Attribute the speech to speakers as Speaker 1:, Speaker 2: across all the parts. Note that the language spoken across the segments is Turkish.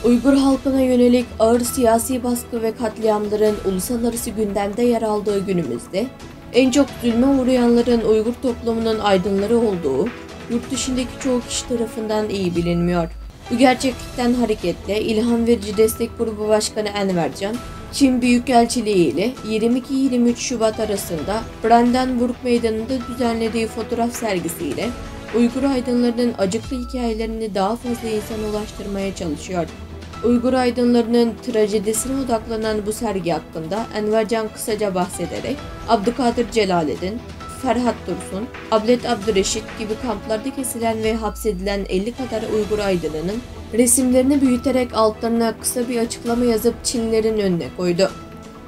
Speaker 1: Uygur halkına yönelik ağır siyasi baskı ve katliamların uluslararası gündemde yer aldığı günümüzde en çok zulme uğrayanların Uygur toplumunun aydınları olduğu yurt dışındaki çoğu kişi tarafından iyi bilinmiyor. Bu gerçeklikten hareketle İlham Verici Destek Grubu Başkanı Enver Can, Çin Büyükelçiliği ile 22-23 Şubat arasında Brandenburg Meydanı'nda düzenlediği fotoğraf sergisiyle Uygur aydınlarının acıklı hikayelerini daha fazla insana ulaştırmaya çalışıyor. Uygur aydınlarının trajedisine odaklanan bu sergi hakkında Enver Can kısaca bahsederek Abdülkadir Celalettin, Ferhat Dursun, Ablet Abdüreşit gibi kamplarda kesilen ve hapsedilen 50 kadar Uygur aydınının resimlerini büyüterek altlarına kısa bir açıklama yazıp Çinlilerin önüne koydu.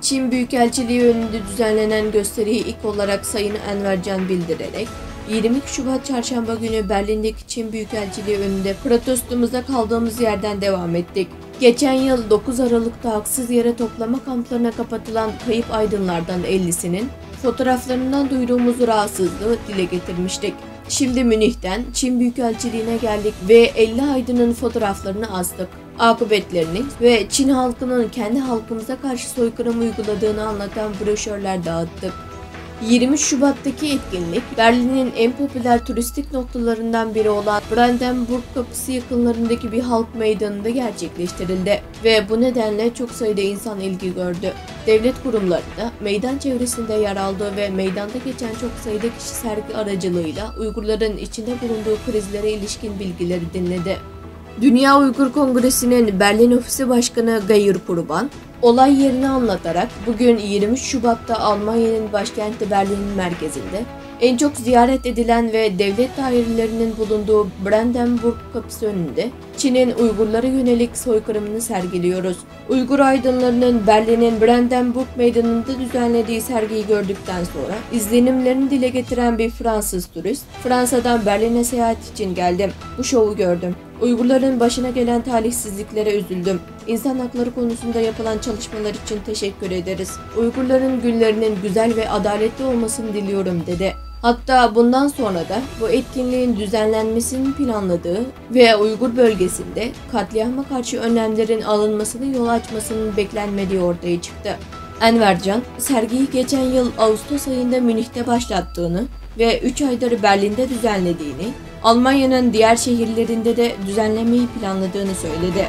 Speaker 1: Çin Büyükelçiliği önünde düzenlenen gösteriyi ilk olarak Sayın Enver Can bildirerek 22 Şubat Çarşamba günü Berlin'deki Çin Büyükelçiliği önünde protestumuza kaldığımız yerden devam ettik. Geçen yıl 9 Aralık'ta haksız yere toplama kamplarına kapatılan kayıp aydınlardan 50'sinin fotoğraflarından duyduğumuz rahatsızlığı dile getirmiştik. Şimdi Münih'ten Çin Büyükelçiliğine geldik ve 50 aydının fotoğraflarını astık. Akıbetlerini ve Çin halkının kendi halkımıza karşı soykırım uyguladığını anlatan broşürler dağıttık. 23 Şubat'taki etkinlik, Berlin'in en popüler turistik noktalarından biri olan Brandenburg Kapısı yakınlarındaki bir halk meydanında gerçekleştirildi ve bu nedenle çok sayıda insan ilgi gördü. Devlet kurumları da meydan çevresinde yer aldı ve meydanda geçen çok sayıda kişi sergi aracılığıyla Uygurların içinde bulunduğu krizlere ilişkin bilgileri dinledi. Dünya Uygur Kongresi'nin Berlin Ofisi Başkanı Gayur Kurban, olay yerini anlatarak bugün 23 Şubat'ta Almanya'nın başkenti Berlin'in merkezinde en çok ziyaret edilen ve devlet dairelerinin bulunduğu Brandenburg Kapısı önünde Çin'in Uygurlara yönelik soykırımını sergiliyoruz. Uygur aydınlarının Berlin'in Brandenburg Meydanı'nda düzenlediği sergiyi gördükten sonra izlenimlerini dile getiren bir Fransız turist, Fransa'dan Berlin'e seyahat için geldim. Bu şovu gördüm. Uygurların başına gelen talihsizliklere üzüldüm. İnsan hakları konusunda yapılan çalışmalar için teşekkür ederiz. Uygurların günlerinin güzel ve adaletli olmasını diliyorum dedi. Hatta bundan sonra da bu etkinliğin düzenlenmesinin planladığı ve Uygur bölgesinde katliama karşı önlemlerin alınmasını yol açmasının beklenmediği ortaya çıktı. Enver Can, sergiyi geçen yıl Ağustos ayında Münih'te başlattığını ve 3 aydır Berlin'de düzenlediğini, Almanya'nın diğer şehirlerinde de düzenlemeyi planladığını söyledi.